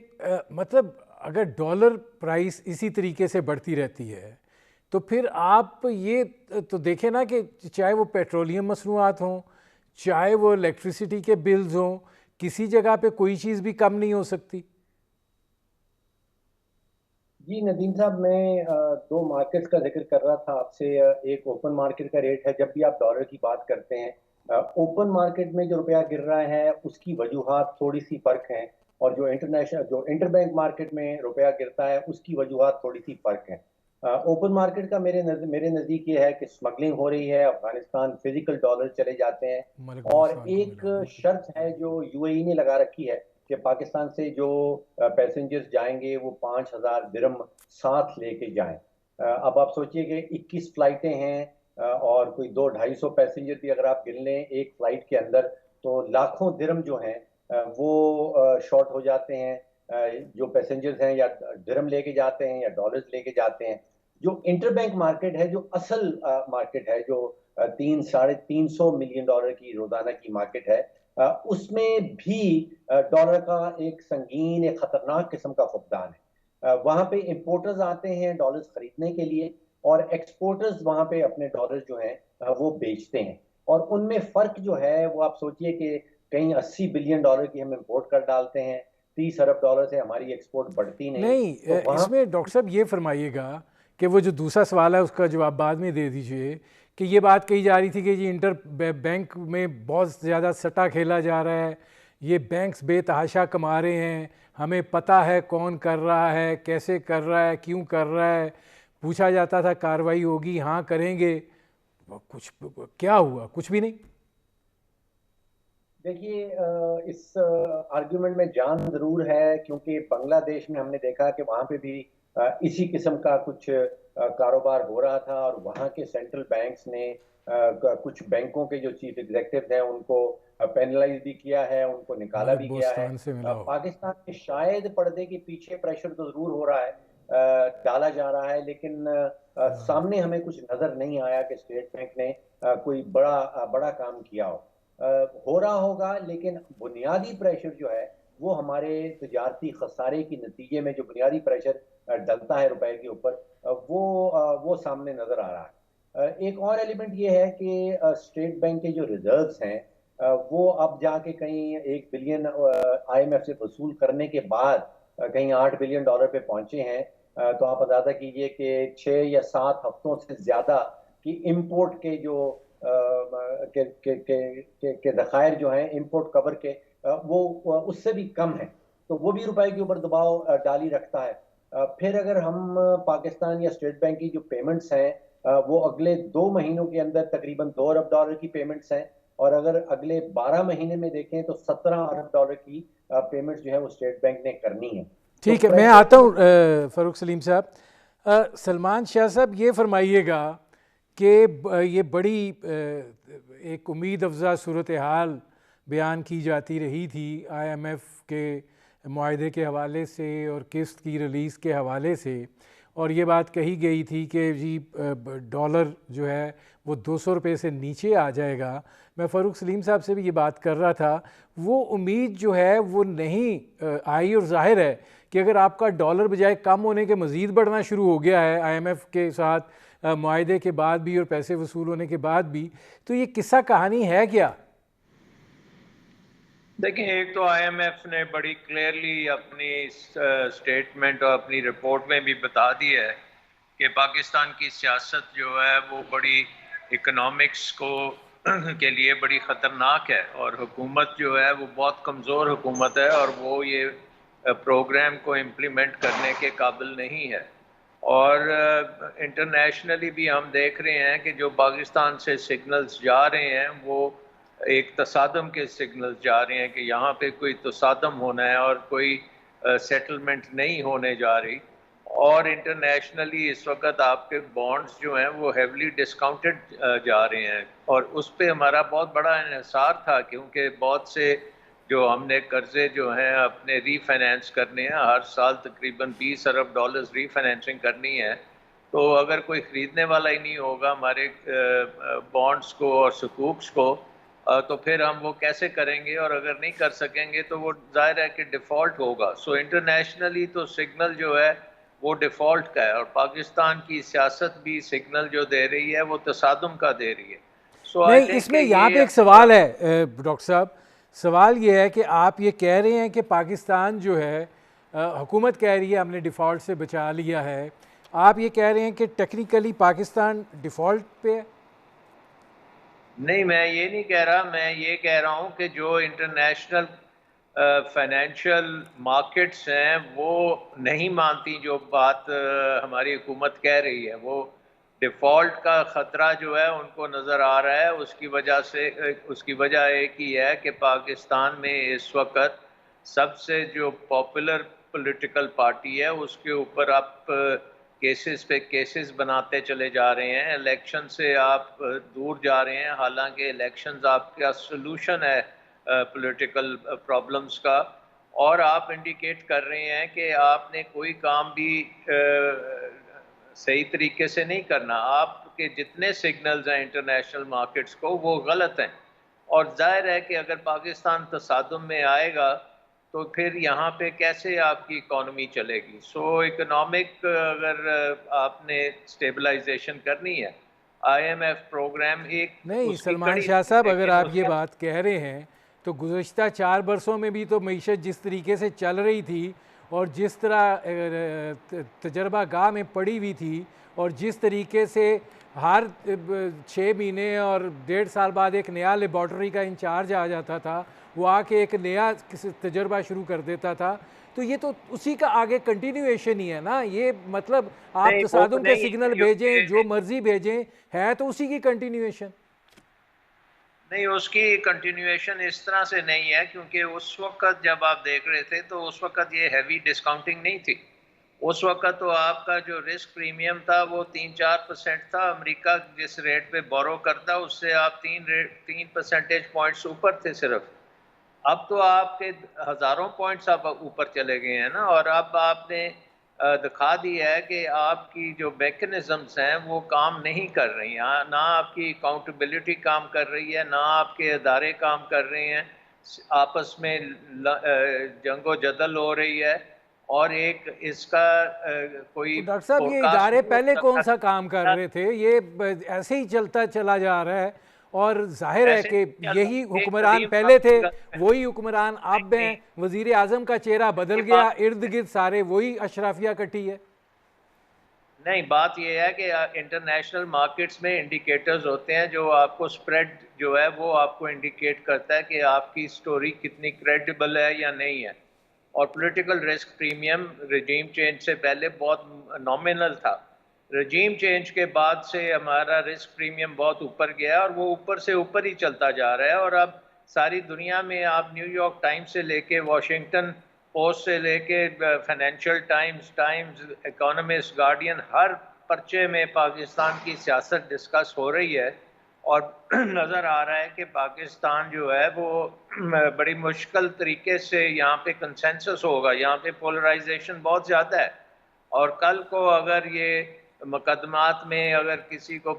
مطلب اگر ڈالر پرائس اسی طریقے سے بڑھتی رہتی ہے تو پھر آپ یہ تو دیکھیں نا کہ چاہے وہ پیٹرولیم مصنوعات ہوں, چاہے وہ الیکٹریسٹی کے بلز ہوں, کسی جگہ پہ کوئی چیز بھی کم نہیں ہو سکتی. جی ندیم صاحب, میں 2 مارکیٹس کا ذکر کر رہا تھا آپ سے. ایک اوپن مارکیٹ کا ریٹ ہے. جب بھی آپ ڈالر کی بات کرتے ہیں, اوپن مارکیٹ میں جو روپیہ گر رہا ہے اس کی وجوہات تھوڑی سی فرق ہیں, اور جو انٹر بینک مارکیٹ میں روپیہ گرتا ہے اس کی وجوہات تھوڑی سی فرق ہیں. اوپن مارکیٹ کا میرے نزدیک یہ ہے کہ اسمگلنگ ہو رہی ہے, افغانستان فزیکل ڈالر چلے جاتے ہیں, اور ایک شرط ہے جو یو اے ای نے لگا رکھی ہے کہ پاکستان سے جو پیسنجرز جائیں گے وہ 5,000 درم ساتھ لے کے جائیں. اب آپ سوچئے کہ 21 فلائٹیں ہیں, اور کوئی 200-250 پیسنجر بھی اگر آپ گن لیں ایک فلائٹ کے اندر, تو لاکھوں درم جو ہیں وہ شارٹ ہو جاتے ہیں. جو پیسنجرز ہیں یا درم لے کے جاتے ہیں یا ڈالرز لے کے جاتے ہیں. جو انٹر بینک مارکیٹ ہے, جو اصل مارکیٹ ہے, جو $300-350 ملین کی روزانہ کی مارکیٹ ہے, اس میں بھی ڈالر کا ایک سنگین, ایک خطرناک قسم کا فقدان ہے. وہاں پہ امپورٹرز آتے ہیں ڈالرز خریدنے کے لیے, اور ایکسپورٹرز وہاں پہ اپنے ڈالرز جو ہیں وہ بیچتے ہیں. اور ان میں فرق جو ہے وہ آپ سوچئے کہ کہیں $80 بلین کی ہم امپورٹ کر ڈالتے ہیں, $30 ارب سے ہماری ایکسپورٹ بڑھتی نہیں. اس میں ڈاکٹر صاحب یہ فرمائیے گا کہ وہ جو دوسرا سوال ہے اس کا جواب بعد میں دے دیجئے, کہ یہ بات کہی جا رہی تھی کہ جی انٹر بینک میں بہت زیادہ سٹا کھیلا جا رہا ہے, یہ بینکس بے تحاشا کما رہے ہیں, ہمیں پتہ ہے کون کر رہا ہے, کیسے کر رہا ہے, کیوں کر رہا ہے. پوچھا جاتا تھا کارروائی ہوگی, ہاں کریں گے, کچھ کیا ہوا؟ کچھ بھی نہیں. دیکھیے, اس آرگیومنٹ میں جان ضرور ہے, کیونکہ بنگلہ دیش میں ہم نے دیکھا کہ وہاں پہ بھی اسی قسم کا کچھ کاروبار ہو رہا تھا, اور وہاں کے سینٹرل بینکس نے کچھ بینکوں کے جو چیف ایگزیکٹو ہیں ان کو پینلائز بھی کیا ہے, ان کو نکالا بھی گیا ہے. پاکستان میں شاید پردے کے پیچھے پریشر تو ضرور ہو رہا ہے, ڈالا جا رہا ہے, لیکن سامنے ہمیں کچھ نظر نہیں آیا کہ اسٹیٹ بینک نے کوئی بڑا کام کیا ہو. ہو رہا ہوگا, لیکن بنیادی پریشر جو ہے وہ ہمارے تجارتی خسارے کی نتیجے میں جو بنیادی پریشر ڈلتا ہے روپے کے اوپر, وہ سامنے نظر آ رہا ہے. ایک اور ایلیمنٹ یہ ہے کہ اسٹیٹ بینک کے جو ریزروز ہیں وہ اب جا کے کہیں $1 بلین آئی ایم ایف سے وصول کرنے کے بعد کہیں $8 بلین پہ پہنچے ہیں. تو آپ اندازہ کیجئے کہ 6 یا 7 ہفتوں سے زیادہ کی امپورٹ کے جو کے ذخائر جو ہیں امپورٹ کور کے, وہ اس سے بھی کم ہیں, تو وہ بھی روپے کے اوپر دباؤ ڈالی رکھتا ہے. پھر اگر ہم پاکستان یا اسٹیٹ بینک کی جو پیمنٹس ہیں وہ اگلے 2 مہینوں کے اندر تقریباً $2 ارب کی پیمنٹس ہیں, اور اگر اگلے 12 مہینے میں دیکھیں تو $17 ارب کی پیمنٹس جو ہے وہ اسٹیٹ بینک نے کرنی ہے. ٹھیک ہے, میں آتا ہوں فاروق سلیم صاحب. سلمان شاہ صاحب یہ فرمائیے گا کہ یہ بڑی ایک امید افزا صورتحال بیان کی جاتی رہی تھی آئی ایم ایف کے معاہدے کے حوالے سے اور قسط کی ریلیز کے حوالے سے, اور یہ بات کہی گئی تھی کہ جی ڈالر جو ہے وہ $200 سے نیچے آ جائے گا. میں فاروق سلیم صاحب سے بھی یہ بات کر رہا تھا, وہ امید جو ہے وہ نہیں آئی, اور ظاہر ہے کہ اگر آپ کا ڈالر بجائے کم ہونے کے مزید بڑھنا شروع ہو گیا ہے آئی ایم ایف کے ساتھ معاہدے کے بعد بھی اور پیسے وصول ہونے کے بعد بھی, تو یہ قصہ کہانی ہے کیا؟ دیکھیں, ایک تو آئی ایم ایف نے بڑی کلیئرلی اپنی سٹیٹمنٹ اور اپنی رپورٹ میں بھی بتا دی ہے کہ پاکستان کی سیاست جو ہے وہ بڑی اکنامکس کے لیے بڑی خطرناک ہے, اور حکومت جو ہے وہ بہت کمزور حکومت ہے, اور وہ یہ پروگرام کو امپلیمنٹ کرنے کے قابل نہیں ہے. اور انٹرنیشنلی بھی ہم دیکھ رہے ہیں کہ جو پاکستان سے سگنلز جا رہے ہیں وہ ایک تصادم کے سگنلز جا رہے ہیں کہ یہاں پہ کوئی تصادم ہونا ہے اور کوئی سیٹلمنٹ نہیں ہونے جا رہی. اور انٹرنیشنلی اس وقت آپ کے بانڈز جو ہیں وہ ہیولی ڈسکاؤنٹڈ جا رہے ہیں, اور اس پہ ہمارا بہت بڑا انحصار تھا کیونکہ بہت سے جو ہم نے قرضے جو ہیں اپنے ری فائنینس کرنے ہیں, ہر سال تقریباً $20 ارب ری فائنینسنگ کرنی ہے. تو اگر کوئی خریدنے والا ہی نہیں ہوگا ہمارے بانڈز کو اور سکوکس کو, تو پھر ہم وہ کیسے کریں گے, اور اگر نہیں کر سکیں گے تو وہ ظاہر ہے کہ ڈیفالٹ ہوگا. سو انٹرنیشنلی تو سگنل جو ہے وہ ڈیفالٹ کا ہے, اور پاکستان کی سیاست بھی سگنل جو دے رہی ہے وہ تصادم کا دے رہی ہے. نہیں, اس میں یہاں پہ ایک سوال ہے ڈاکٹر صاحب, سوال یہ ہے کہ آپ یہ کہہ رہے ہیں کہ پاکستان جو ہے, حکومت کہہ رہی ہے ہم نے ڈیفالٹ سے بچا لیا ہے, آپ یہ کہہ رہے ہیں کہ ٹیکنیکلی پاکستان ڈیفالٹ پہ ہے؟ نہیں, میں یہ نہیں کہہ رہا, میں یہ کہہ رہا ہوں کہ جو انٹرنیشنل فائنینشیل مارکیٹس ہیں وہ نہیں مانتی جو بات ہماری حکومت کہہ رہی ہے. وہ ڈیفالٹ کا خطرہ جو ہے ان کو نظر آ رہا ہے. اس کی وجہ ایک ہی ہے کہ پاکستان میں اس وقت سب سے جو پاپولر پولیٹیکل پارٹی ہے اس کے اوپر آپ کیسز پہ کیسز بناتے چلے جا رہے ہیں, الیکشن سے آپ دور جا رہے ہیں, حالانکہ الیکشنز آپ کا سلوشن ہے پولیٹیکل پرابلمز کا. اور آپ انڈیکیٹ کر رہے ہیں کہ آپ نے کوئی کام بھی صحیح طریقے سے نہیں کرنا. آپ کے جتنے سگنلز ہیں انٹرنیشنل مارکیٹس کو وہ غلط ہیں, اور ظاہر ہے کہ اگر پاکستان تصادم میں آئے گا تو پھر یہاں پہ کیسے آپ کی اکانومی چلے گی. سو اکنامک اگر آپ نے اسٹیبلائزیشن کرنی ہے, IMF پروگرام ایک نہیں اس کی سلمان کڑی, شاہ صاحب, اگر لیکن آپ اس یہ کا بات کہہ رہے ہیں تو گزشتہ 4 برسوں میں بھی تو معیشت جس طریقے سے چل رہی تھی اور جس طرح تجربہ گاہ میں پڑی ہوئی تھی, اور جس طریقے سے ہر 6 مہینے اور 1.5 سال بعد ایک نیا لیبارٹری کا انچارج آ جاتا تھا, وہ آ کے ایک نیا تجربہ شروع کر دیتا تھا, تو یہ تو اسی کا آگے کنٹینیویشن ہی ہے نا. یہ مطلب آپ نہیں, وہ تصادم کے نہیں سگنل بھیجیں, جو مرضی بھیجیں, ہے تو اسی کی کنٹینیویشن. نہیں, اس کی کنٹینیویشن اس طرح سے نہیں ہے, کیونکہ اس وقت جب آپ دیکھ رہے تھے تو اس وقت یہ ہیوی ڈسکاؤنٹنگ نہیں تھی. اس وقت تو آپ کا جو رسک پریمیم تھا وہ 3-4% تھا. امریکہ جس ریٹ پہ بورو کرتا اس سے آپ 3 پرسنٹیج پوائنٹس اوپر تھے صرف. اب تو آپ کے ہزاروں پوائنٹس آپ اوپر چلے گئے ہیں نا, اور اب آپ نے دکھا دیا ہے کہ آپ کی جو میکنزمز ہیں وہ کام نہیں کر رہی ہیں, نہ آپ کی اکاؤنٹیبلٹی کام کر رہی ہے, نہ آپ کے ادارے کام کر رہے ہیں, آپس میں جنگ و جدل ہو رہی ہے, اور ایک اس کا کوئی ڈاکٹر صاحب یہ فورکاسٹ ادارے نہیں ہو پہلے کون سا کام کر سکتا. رہے تھے؟ یہ ایسے ہی چلتا چلا جا رہا ہے, اور ظاہر ہے ایسے کہ چل یہی ایک حکمران قدیم پہلے بات تھے, کی گل ہے. وہی حکمران اب ہیں, نہیں, وزیر اعظم کا چہرہ بدل یہ گیا, بات ارد گرد سارے وہی اشرافیہ کٹی ہے. نہیں, بات یہ ہے کہ انٹرنیشنل مارکیٹس میں انڈیکیٹرز ہوتے ہیں جو آپ کو سپریڈ جو ہے وہ آپ کو انڈیکیٹ کرتا ہے کہ آپ کی سٹوری کتنی کریڈیبل ہے یا نہیں ہے. اور political risk premium regime change سے پہلے بہت نامنل تھا. رجیم چینج کے بعد سے ہمارا رسک پریمیم بہت اوپر گیا ہے, اور وہ اوپر سے اوپر ہی چلتا جا رہا ہے. اور اب ساری دنیا میں آپ نیو یارک ٹائمز سے لے کے واشنگٹن پوسٹ سے لے کے فائنینشیل ٹائمز, اکانومسٹ, گارڈین, ہر پرچے میں پاکستان کی سیاست ڈسکس ہو رہی ہے, اور نظر آ رہا ہے کہ پاکستان جو ہے وہ بڑی مشکل طریقے سے یہاں پہ کنسنسس ہوگا. یہاں پہ پولرائزیشن بہت زیادہ ہے, اور کل کو اگر یہ مقدمات میں اگر کسی کو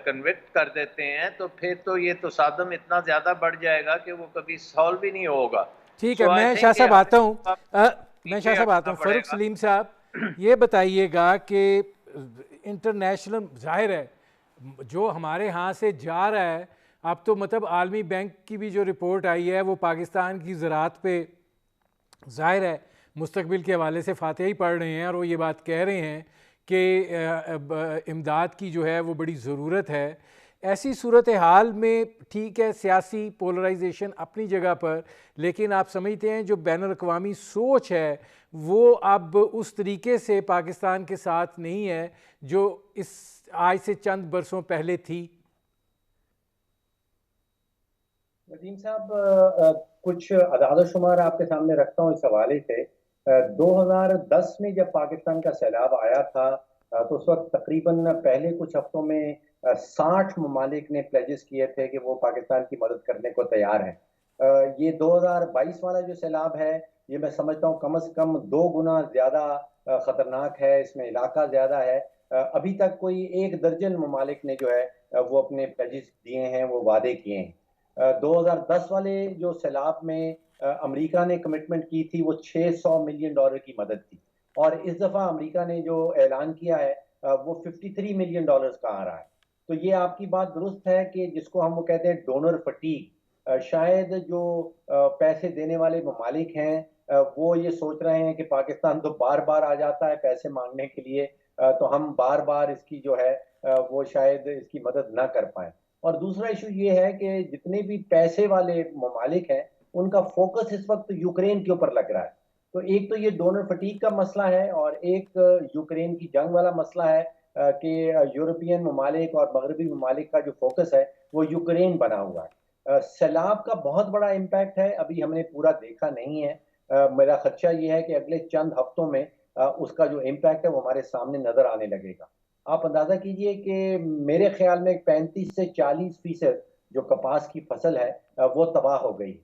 کنوکٹ کر دیتے ہیں تو پھر تو یہ تصادم اتنا زیادہ بڑھ جائے گا کہ وہ کبھی سالو بھی نہیں ہوگا. ٹھیک ہے, سو آئی میں شاہ تھنک کہ صاحب آتا ہوں, میں شاہ پیچھے صاحب آتا ہٹنا ہوں. پڑے فاروق گا. سلیم صاحب, یہ بتائیے گا کہ انٹرنیشنل, ظاہر ہے جو ہمارے ہاں سے جا رہا ہے, اب تو مطلب عالمی بینک کی بھی جو رپورٹ آئی ہے وہ پاکستان کی زراعت پہ ظاہر ہے مستقبل کے حوالے سے فاتحہ ہی پڑھ رہے ہیں, اور وہ یہ بات کہہ رہے ہیں کہ امداد کی جو ہے وہ بڑی ضرورت ہے. ایسی صورت حال میں ٹھیک ہے سیاسی پولرائزیشن اپنی جگہ پر، لیکن آپ سمجھتے ہیں جو بین الاقوامی سوچ ہے وہ اب اس طریقے سے پاکستان کے ساتھ نہیں ہے جو اس آج سے چند برسوں پہلے تھی؟ ندیم صاحب، کچھ اعداد و شمار آپ کے سامنے رکھتا ہوں اس حوالے سے۔ 2010 میں جب پاکستان کا سیلاب آیا تھا تو اس وقت تقریباً پہلے کچھ ہفتوں میں 60 ممالک نے پلیجز کیے تھے کہ وہ پاکستان کی مدد کرنے کو تیار ہیں۔ یہ 2022 والا جو سیلاب ہے یہ میں سمجھتا ہوں کم از کم 2 گنا زیادہ خطرناک ہے، اس میں علاقہ زیادہ ہے۔ ابھی تک کوئی 1 درجن ممالک نے جو ہے وہ اپنے پلیجز دیے ہیں، وہ وعدے کیے ہیں۔ 2010 والے جو سیلاب میں امریکہ نے کمٹمنٹ کی تھی وہ $600 ملین کی مدد تھی، اور اس دفعہ امریکہ نے جو اعلان کیا ہے وہ $53 ملین کا آ رہا ہے۔ تو یہ آپ کی بات درست ہے کہ جس کو ہم وہ کہتے ہیں ڈونر فٹیگ، شاید جو پیسے دینے والے ممالک ہیں وہ یہ سوچ رہے ہیں کہ پاکستان تو بار بار آ جاتا ہے پیسے مانگنے کے لیے، تو ہم بار بار اس کی جو ہے وہ شاید اس کی مدد نہ کر پائیں۔ اور دوسرا ایشو یہ ہے کہ جتنے بھی پیسے والے ممالک ہیں ان کا فوکس اس وقت یوکرین کے اوپر لگ رہا ہے۔ تو ایک تو یہ ڈونر فٹیگ کا مسئلہ ہے، اور ایک یوکرین کی جنگ والا مسئلہ ہے کہ یورپین ممالک اور مغربی ممالک کا جو فوکس ہے وہ یوکرین بنا ہوا ہے۔ سیلاب کا بہت بڑا امپیکٹ ہے، ابھی ہم نے پورا دیکھا نہیں ہے۔ میرا خدشہ یہ ہے کہ اگلے چند ہفتوں میں اس کا جو امپیکٹ ہے وہ ہمارے سامنے نظر آنے لگے گا۔ آپ اندازہ کیجئے کہ میرے خیال میں 35 سے 40% جو کپاس کی فصل ہے وہ تباہ ہو گئی۔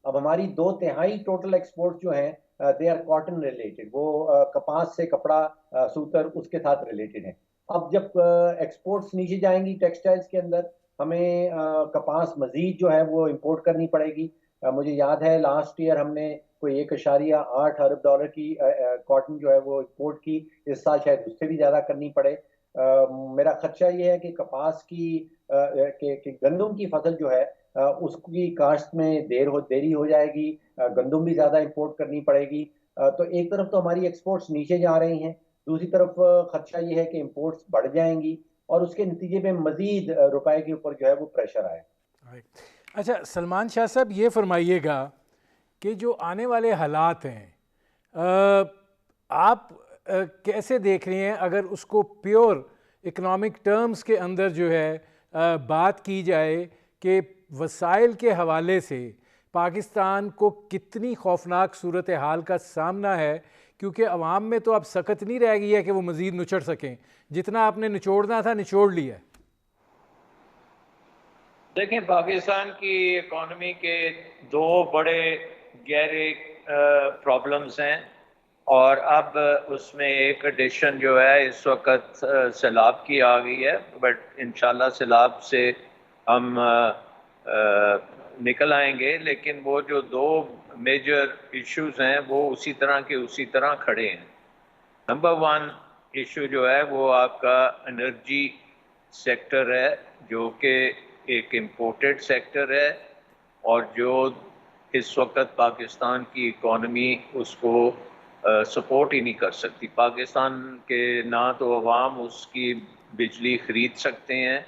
اب ہماری 2/3 ٹوٹل ایکسپورٹ جو ہیں دے آر کاٹن ریلیٹڈ، وہ کپاس سے کپڑا سوتر اس کے ساتھ ریلیٹڈ ہیں۔ اب جب ایکسپورٹس نیچے جائیں گی ٹیکسٹائلز کے اندر، ہمیں کپاس مزید جو ہے وہ امپورٹ کرنی پڑے گی۔ مجھے یاد ہے لاسٹ ایئر ہم نے کوئی $1.8 ارب کی کاٹن جو ہے وہ امپورٹ کی، اس سال شاید اس سے بھی زیادہ کرنی پڑے۔ میرا خدشہ یہ ہے کہ کپاس کی کہ گندم کی فصل جو ہے اس کی کاشت میں دیری ہو جائے گی، گندم بھی زیادہ امپورٹ کرنی پڑے گی۔ تو ایک طرف تو ہماری ایکسپورٹس نیچے جا رہی ہیں، دوسری طرف خدشہ یہ ہے کہ امپورٹس بڑھ جائیں گی اور اس کے نتیجے میں مزید روپے کے اوپر جو ہے وہ پریشر آئے۔ اچھا سلمان شاہ صاحب، یہ فرمائیے گا کہ جو آنے والے حالات ہیں آپ کیسے دیکھ رہے ہیں؟ اگر اس کو پیور اکنامک ٹرمز کے اندر جو ہے بات کی جائے کہ وسائل کے حوالے سے پاکستان کو کتنی خوفناک صورتحال کا سامنا ہے، کیونکہ عوام میں تو اب سخت نہیں رہ گئی ہے کہ وہ مزید نچڑ سکیں، جتنا آپ نے نچوڑنا تھا نچوڑ لیا ہے۔ دیکھیں، پاکستان کی اکانومی کے 2 بڑے گہرے پرابلمز ہیں، اور اب اس میں ایک ایڈیشن جو ہے اس وقت سیلاب کی آ گئی ہے، بٹ انشاءاللہ سیلاب سے ہم نکل آئیں گے، لیکن وہ جو 2 میجر ایشوز ہیں وہ اسی طرح کھڑے ہیں۔ نمبر 1 ایشو جو ہے وہ آپ کا انرجی سیکٹر ہے، جو کہ ایک امپورٹڈ سیکٹر ہے، اور جو اس وقت پاکستان کی اکانومی اس کو سپورٹ ہی نہیں کر سکتی۔ پاکستان کے نہ تو عوام اس کی بجلی خرید سکتے ہیں،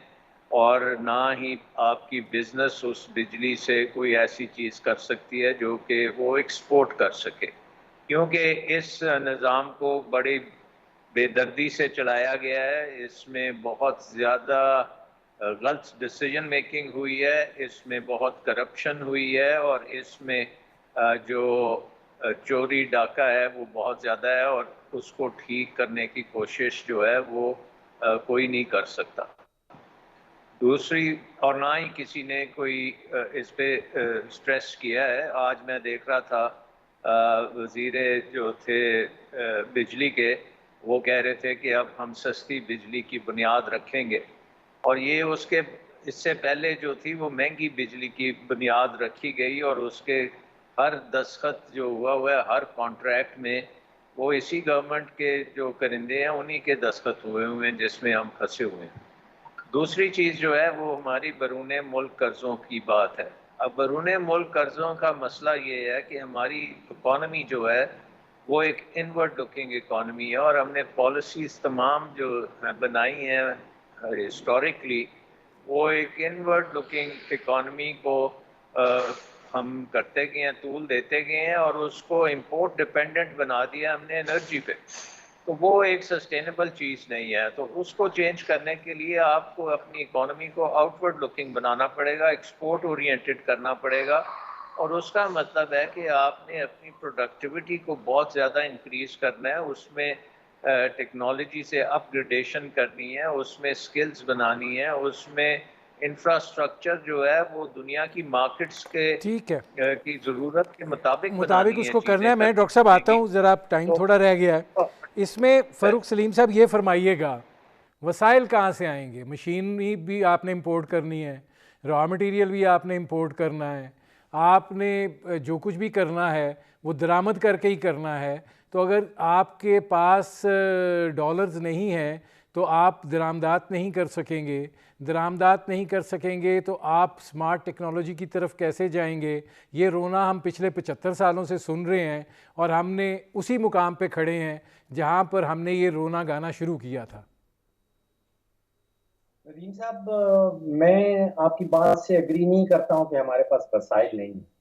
اور نہ ہی آپ کی بزنس اس بجلی سے کوئی ایسی چیز کر سکتی ہے جو کہ وہ ایکسپورٹ کر سکے، کیونکہ اس نظام کو بڑی بے دردی سے چلایا گیا ہے۔ اس میں بہت زیادہ غلط ڈیسیجن میکنگ ہوئی ہے، اس میں بہت کرپشن ہوئی ہے، اور اس میں جو چوری ڈاکہ ہے وہ بہت زیادہ ہے، اور اس کو ٹھیک کرنے کی کوشش جو ہے وہ کوئی نہیں کر سکتا۔ دوسری، اور نہ ہی کسی نے کوئی اس پہ سٹریس کیا ہے۔ آج میں دیکھ رہا تھا وزیر جو تھے بجلی کے، وہ کہہ رہے تھے کہ اب ہم سستی بجلی کی بنیاد رکھیں گے، اور یہ اس سے پہلے جو تھی وہ مہنگی بجلی کی بنیاد رکھی گئی، اور اس کے ہر دستخط جو ہوا ہے ہر کانٹریکٹ میں وہ اسی گورنمنٹ کے جو کرندے ہیں انہی کے دستخط ہوئے ہیں جس میں ہم پھنسے ہوئے ہیں۔ دوسری چیز جو ہے وہ ہماری بیرون ملک قرضوں کی بات ہے۔ اب بیرون ملک قرضوں کا مسئلہ یہ ہے کہ ہماری اکانومی جو ہے وہ ایک انورڈ لکنگ اکانومی ہے، اور ہم نے پالیسیز تمام جو بنائی ہیں ہسٹوریکلی وہ ایک انورڈ لکنگ اکانومی کو ہم کرتے گئے ہیں، طول دیتے گئے ہیں اور اس کو امپورٹ ڈپینڈنٹ بنا دیا ہم نے انرجی پہ، تو وہ ایک سسٹینیبل چیز نہیں ہے. تو اس کو چینج کرنے کے لیے آپ کو اپنی اکانومی کو آؤٹ ورڈ لکنگ بنانا پڑے گا، ایکسپورٹ اورینٹڈ کرنا پڑے گا، اور اس کا مطلب ہے کہ آپ نے اپنی پروڈکٹیوٹی کو بہت زیادہ انکریز کرنا ہے، اس میں ٹیکنالوجی سے اپ گریڈیشن کرنی ہے، اس میں سکلز بنانی ہے، اس میں انفراسٹرکچر جو ہے وہ دنیا کی مارکیٹس کے ٹھیک ہے، کی ضرورت کے مطابق بنانی اس ہے کو کرنا ہے. چیزیں میں ڈاکٹر صاحب آتا ہوں، ذرا ٹائم تو تھوڑا رہ گیا ہے. اس میں فاروق سلیم صاحب یہ فرمائیے گا، وسائل کہاں سے آئیں گے؟ مشینری بھی آپ نے امپورٹ کرنی ہے، را مٹیریل بھی آپ نے امپورٹ کرنا ہے، آپ نے جو کچھ بھی کرنا ہے وہ درآمد کر کے ہی کرنا ہے. تو اگر آپ کے پاس ڈالرز نہیں ہیں تو آپ درآمدات نہیں کر سکیں گے، درآمدات نہیں کر سکیں گے تو آپ سمارٹ ٹیکنالوجی کی طرف کیسے جائیں گے؟ یہ رونا ہم پچھلے 75 سالوں سے سن رہے ہیں اور ہم نے اسی مقام پہ کھڑے ہیں جہاں پر ہم نے یہ رونا گانا شروع کیا تھا. ندیم صاحب، میں آپ کی بات سے اگری نہیں کرتا ہوں کہ ہمارے پاس وسائل نہیں ہیں.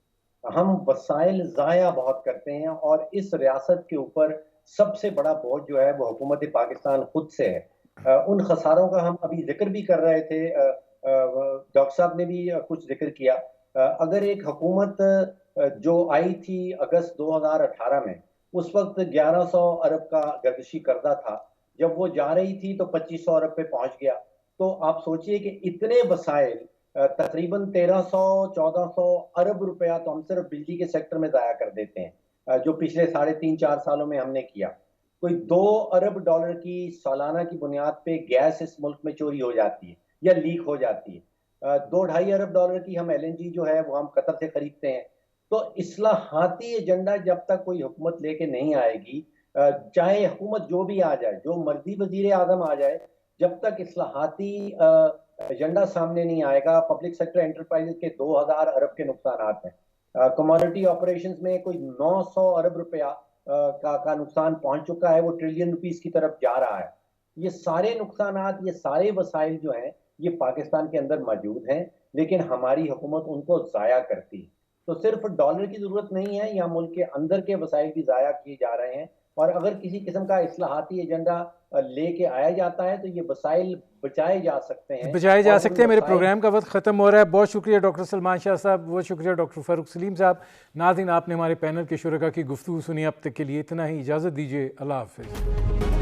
ہم وسائل ضائع بہت کرتے ہیں اور اس ریاست کے اوپر سب سے بڑا بوجھ جو ہے وہ حکومت پاکستان خود سے ہے. ان خساروں کا ہم ابھی ذکر بھی کر رہے تھے، ڈاکٹر صاحب نے بھی کچھ ذکر کیا. اگر ایک حکومت جو آئی تھی اگست 2018 میں، اس وقت 1100 ارب کا گردشی قرضہ تھا، جب وہ جا رہی تھی تو 2500 ارب پہ پہنچ گیا. تو آپ سوچئے کہ اتنے وسائل، تقریباً 1300-1400 ارب روپیہ تو ہم صرف بجلی کے سیکٹر میں ضائع کر دیتے ہیں، جو پچھلے 3.5-4 سالوں میں ہم نے کیا. کوئی 2 ارب ڈالر کی سالانہ کی بنیاد پہ گیس اس ملک میں چوری ہو جاتی ہے یا لیک ہو جاتی ہے. 2-2.5 ارب ڈالر کی ہم LNG جو ہے وہ ہم قطر سے خریدتے ہیں. تو اصلاحاتی ایجنڈا جب تک کوئی حکومت لے کے نہیں آئے گی، چاہے حکومت جو بھی آ جائے، جو مرضی وزیر اعظم آ جائے، جب تک اصلاحاتی ایجنڈا سامنے نہیں آئے گا. پبلک سیکٹر انٹرپرائز کے 2000 ارب کے نقصانات ہیں. کموڈٹی آپریشنز میں کوئی 900 ارب روپیہ کا نقصان پہنچ چکا ہے، وہ ٹریلین روپیز کی طرف جا رہا ہے. یہ سارے نقصانات، یہ سارے وسائل جو ہیں یہ پاکستان کے اندر موجود ہیں، لیکن ہماری حکومت ان کو ضائع کرتی ہے. تو صرف ڈالر کی ضرورت نہیں ہے، یا ملک کے اندر کے وسائل بھی ضائع کیے جا رہے ہیں. اور اگر کسی قسم کا اصلاحاتی ایجنڈا لے کے آیا جاتا ہے تو یہ وسائل بچائے جا سکتے ہیں. میرے پروگرام کا وقت ختم ہو رہا ہے. بہت شکریہ ڈاکٹر سلمان شاہ صاحب، بہت شکریہ ڈاکٹر فاروق سلیم صاحب. ناظرین، آپ نے ہمارے پینل کے شرکاء کی گفتگو سنی. اب تک کے لیے اتنا ہی، اجازت دیجیے. اللہ حافظ.